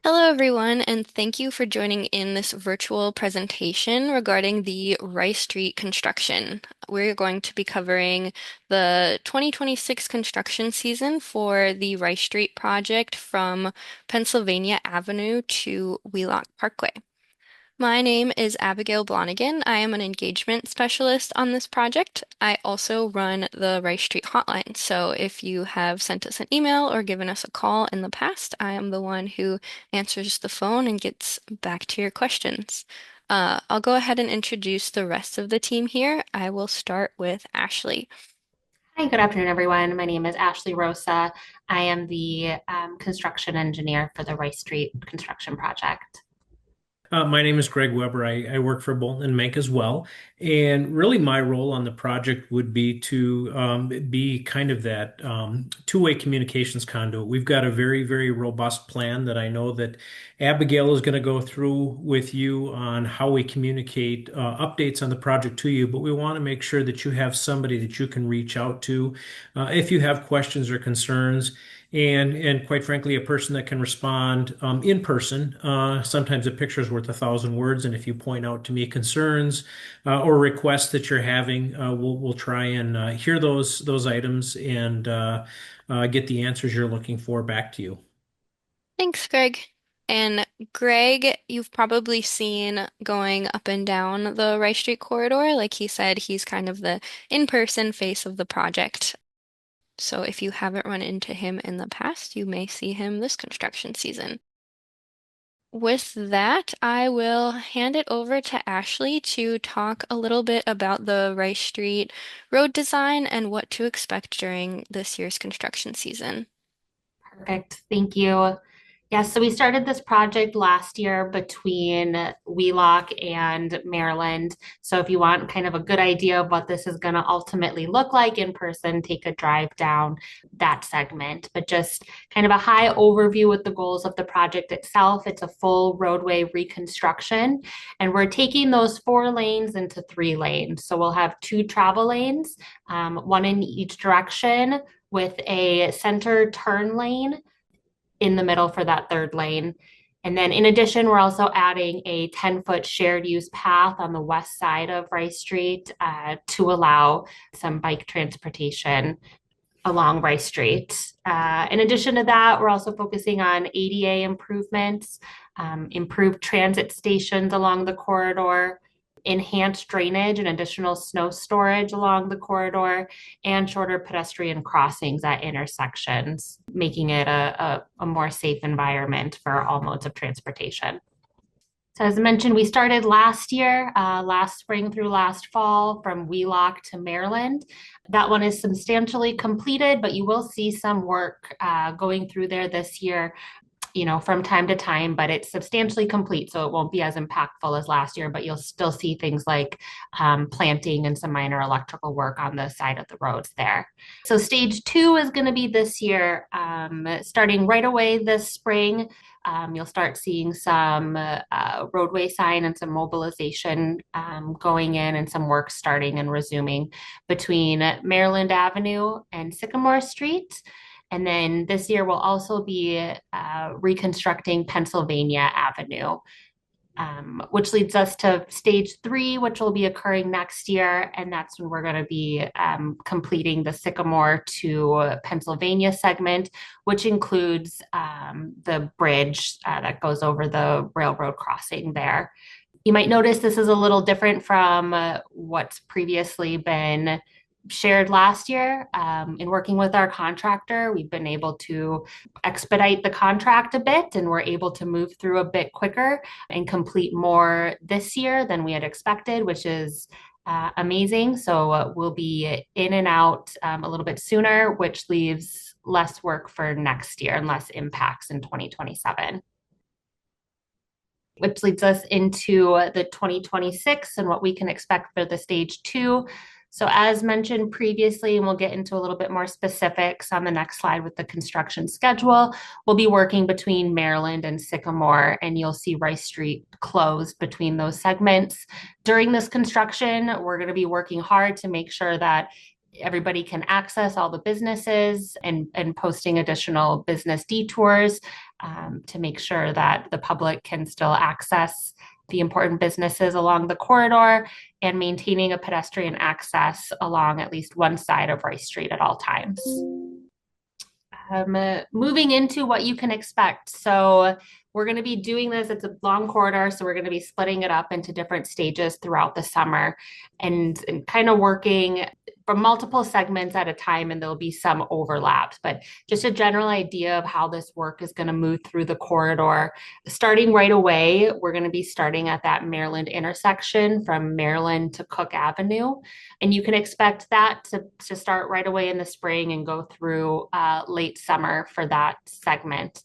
Hello, everyone, and thank you for joining in this virtual presentation regarding the Rice Street construction. We're going to be covering the 2026 construction season for the Rice Street project from Pennsylvania Avenue to Wheelock Parkway. My name is Abigail Blonigan. I am an engagement specialist on this project. I also run the Rice Street Hotline. So if you have sent us an email or given us a call in the past, I am the one who answers the phone and gets back to your questions. I'll go ahead and introduce the rest of the team here. I will start with Ashley. Hi, good afternoon, everyone. My name is Ashley Rosa. I am the construction engineer for the Rice Street construction project. My name is Greg Weber. I work for Bolton and Mank as well. And really, my role on the project would be to be kind of that two-way communications conduit. We've got a very, very robust plan that I know that Abigail is going to go through with you on how we communicate updates on the project to you. But we want to make sure that you have somebody that you can reach out to if you have questions or concerns and quite frankly, a person that can respond in person. Sometimes a picture is worth a thousand words, and if you point out to me concerns or requests that you're having, we'll try and hear those items and get the answers you're looking for back to you. Thanks, Greg. And Greg, you've probably seen going up and down the Rice Street corridor. Like he said, he's kind of the in-person face of the project. So if you haven't run into him in the past, you may see him this construction season. With that, I will hand it over to Ashley to talk a little bit about the Rice Street road design and what to expect during this year's construction season. Perfect. Thank you. Yeah, so we started this project last year between Wheelock and Maryland. So if you want kind of a good idea of what this is going to ultimately look like in person, take a drive down that segment. But just kind of a high overview with the goals of the project itself. It's a full roadway reconstruction, and we're taking those 4 lanes into 3 lanes. So we'll have 2 travel lanes, one in each direction with a center turn lane in the middle for that 3rd lane. And then in addition, we're also adding a 10-foot shared use path on the west side of Rice Street to allow some bike transportation along Rice Street. In addition to that, we're also focusing on ADA improvements, improved transit stations along the corridor, enhanced drainage and additional snow storage along the corridor, and shorter pedestrian crossings at intersections, making it a more safe environment for all modes of transportation. So as I mentioned, we started last year, last spring through last fall from Wheelock to Maryland. That one is substantially completed, but you will see some work going through there this year, from time to time, but it's substantially complete. So it won't be as impactful as last year, but you'll still see things like planting and some minor electrical work on the side of the roads there. So stage 2 is going to be this year, starting right away this spring. You'll start seeing some roadway sign and some mobilization going in and some work starting and resuming between Maryland Avenue and Sycamore Street. And then this year we'll also be reconstructing Pennsylvania Avenue, which leads us to stage 3, which will be occurring next year. And that's when we're going to be completing the Sycamore to Pennsylvania segment, which includes the bridge that goes over the railroad crossing there. You might notice this is a little different from what's previously been shared last year. In working with our contractor, we've been able to expedite the contract a bit, and we're able to move through a bit quicker and complete more this year than we had expected, which is amazing. So we'll be in and out a little bit sooner, which leaves less work for next year and less impacts in 2027. Which leads us into the 2026 and what we can expect for the stage 2. So as mentioned previously, and we'll get into a little bit more specifics on the next slide with the construction schedule, we'll be working between Maryland and Sycamore, and you'll see Rice Street closed between those segments. During this construction, we're going to be working hard to make sure that everybody can access all the businesses and posting additional business detours to make sure that the public can still access the important businesses along the corridor and maintaining a pedestrian access along at least one side of Rice Street at all times. Moving into what you can expect. So we're going to be doing this. It's a long corridor, so we're going to be splitting it up into different stages throughout the summer and kind of working from multiple segments at a time, and there'll be some overlaps, but just a general idea of how this work is going to move through the corridor. Starting right away, we're going to be starting at that Maryland intersection from Maryland to Cook Avenue. And you can expect that to start right away in the spring and go through late summer for that segment.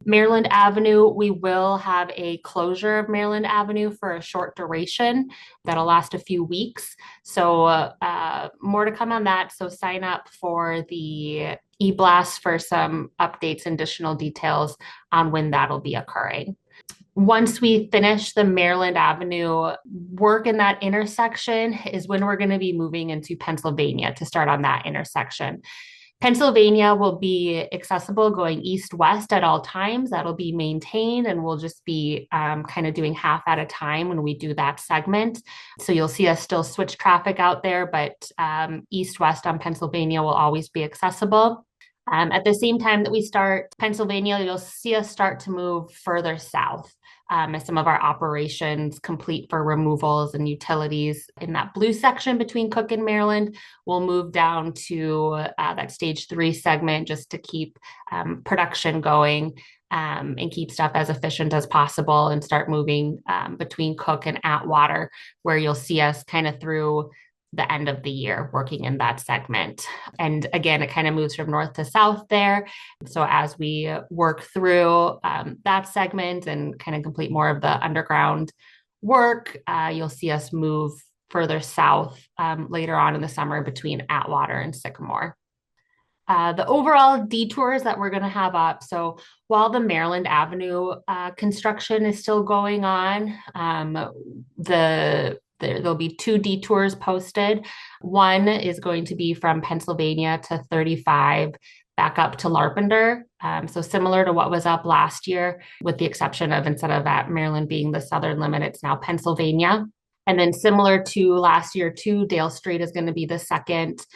Maryland Avenue, we will have a closure of Maryland Avenue for a short duration that'll last a few weeks. So more to come on that. So sign up for the e-blast for some updates and additional details on when that'll be occurring. Once we finish the Maryland Avenue work in that intersection is when we're going to be moving into Pennsylvania to start on that intersection. Pennsylvania will be accessible going east-west at all times. That'll be maintained, and we'll just be kind of doing half at a time when we do that segment. So you'll see us still switch traffic out there, but east-west on Pennsylvania will always be accessible. At the same time that we start Pennsylvania, you'll see us start to move further south as some of our operations complete for removals and utilities in that blue section between Cook and Maryland. We'll move down to that stage 3 segment just to keep production going and keep stuff as efficient as possible and start moving between Cook and Atwater, where you'll see us kind of through the end of the year working in that segment. And again, it kind of moves from north to south there. So as we work through that segment and kind of complete more of the underground work, you'll see us move further south later on in the summer between Atwater and Sycamore. The overall detours that we're going to have up. So while the Maryland Avenue construction is still going on, there'll be 2 detours posted. One is going to be from Pennsylvania to 35 back up to Larpenteur. So similar to what was up last year, with the exception of instead of at Maryland being the southern limit, it's now Pennsylvania. And then similar to last year too, Dale Street is going to be the second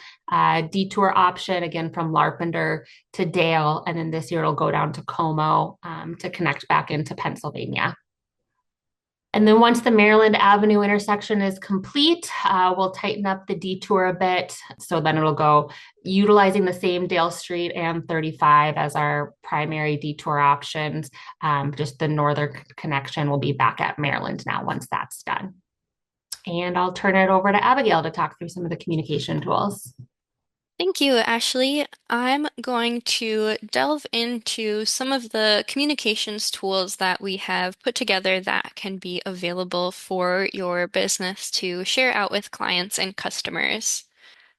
detour option, again from Larpenteur to Dale. And then this year it'll go down to Como to connect back into Pennsylvania. And then once the Maryland Avenue intersection is complete, we'll tighten up the detour a bit. So then it'll go utilizing the same Dale Street and 35 as our primary detour options. Just the northern connection will be back at Maryland now once that's done. And I'll turn it over to Abigail to talk through some of the communication tools. Thank you, Ashley. I'm going to delve into some of the communications tools that we have put together that can be available for your business to share out with clients and customers.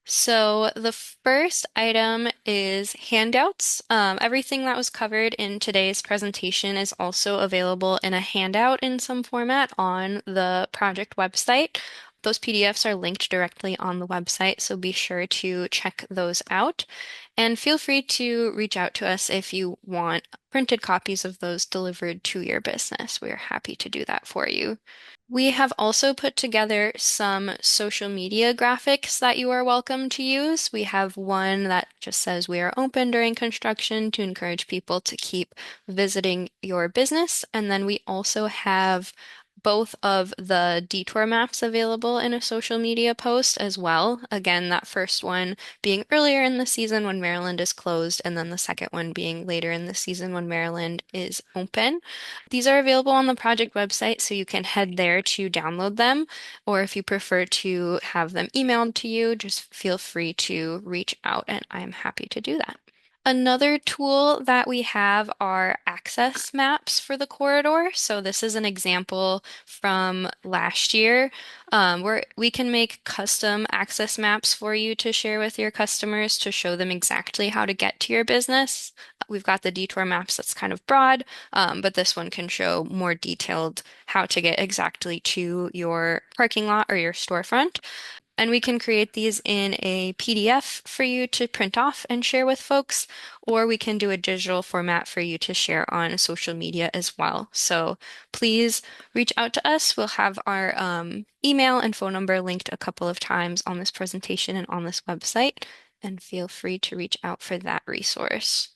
So the first item is handouts. Everything that was covered in today's presentation is also available in a handout in some format on the project website. Those PDFs are linked directly on the website, so be sure to check those out. And feel free to reach out to us if you want printed copies of those delivered to your business. We are happy to do that for you. We have also put together some social media graphics that you are welcome to use. We have one that just says we are open during construction to encourage people to keep visiting your business. And then we also have both of the detour maps available in a social media post as well. Again, that first one being earlier in the season when Maryland is closed, and then the second one being later in the season when Maryland is open. These are available on the project website, so you can head there to download them, or if you prefer to have them emailed to you, just feel free to reach out and I'm happy to do that. Another tool that we have are access maps for the corridor. So this is an example from last year where we can make custom access maps for you to share with your customers to show them exactly how to get to your business. We've got the detour maps that's kind of broad, but this one can show more detailed how to get exactly to your parking lot or your storefront. And we can create these in a PDF for you to print off and share with folks, or we can do a digital format for you to share on social media as well. So please reach out to us. We'll have our email and phone number linked a couple of times on this presentation and on this website, and feel free to reach out for that resource.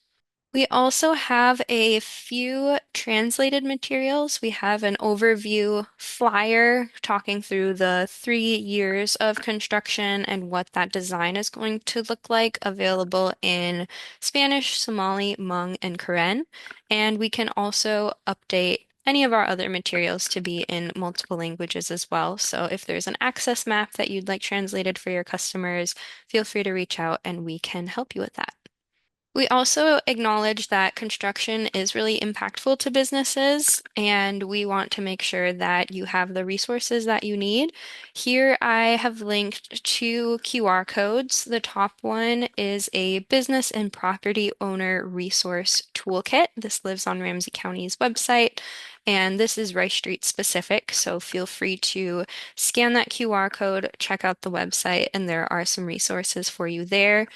We also have a few translated materials. We have an overview flyer talking through the 3 years of construction and what that design is going to look like, available in Spanish, Somali, Hmong, and Karen. And we can also update any of our other materials to be in multiple languages as well. So if there's an access map that you'd like translated for your customers, feel free to reach out and we can help you with that. We also acknowledge that construction is really impactful to businesses, and we want to make sure that you have the resources that you need. Here I have linked two QR codes. The top one is a business and property owner resource toolkit. This lives on Ramsey County's website, and this is Rice Street specific, so feel free to scan that QR code, check out the website, and there are some resources for you there.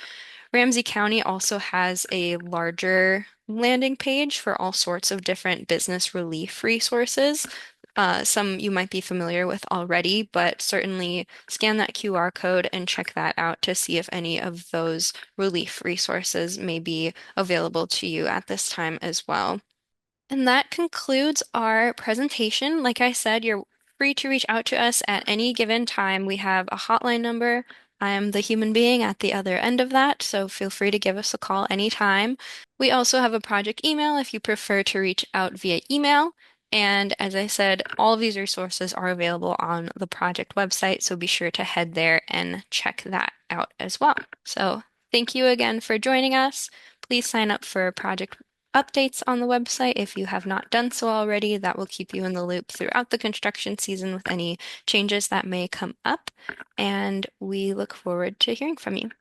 Ramsey County also has a larger landing page for all sorts of different business relief resources. Some you might be familiar with already, but certainly scan that QR code and check that out to see if any of those relief resources may be available to you at this time as well. And that concludes our presentation. Like I said, you're free to reach out to us at any given time. We have a hotline number. I am the human being at the other end of that, so feel free to give us a call anytime. We also have a project email if you prefer to reach out via email. And as I said, all of these resources are available on the project website, so be sure to head there and check that out as well. So thank you again for joining us. Please sign up for project updates on the website if you have not done so already. That will keep you in the loop throughout the construction season with any changes that may come up. And we look forward to hearing from you.